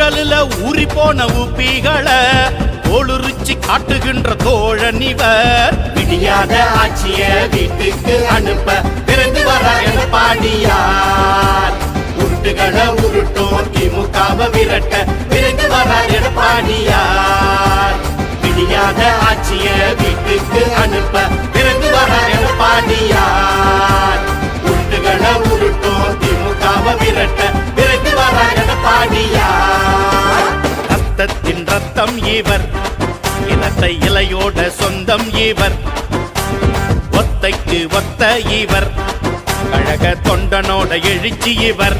ஊழலுல ஊறி போன ஊப்பிகளை தோளுரிச்சி காட்டுகின்ற தோழன் இவர். விடியாத ஆட்சிய வீட்டுக்கு அனுப்ப பிறந்து வர எடப்பாடியார். உருட்டுகளை உருட்டும் திமுகவை விரட்ட பிறந்து வர எடப்பாடியார். விடியாத ஆட்சிய வீட்டுக்கு அனுப்ப பிறந்து வர எடப்பாடியார். உருட்டுகளை உருட்டும் திமுகவை விரட்ட பிறந்து வர எடப்பாடியார். ரத்தத்தின் ரத்தம் இவர், இனத்தை இலையோட சொந்தம் இவர். ஒத்தைக்கு ஒத்த இவர், கழக தொண்டனோட எழுச்சி இவர்.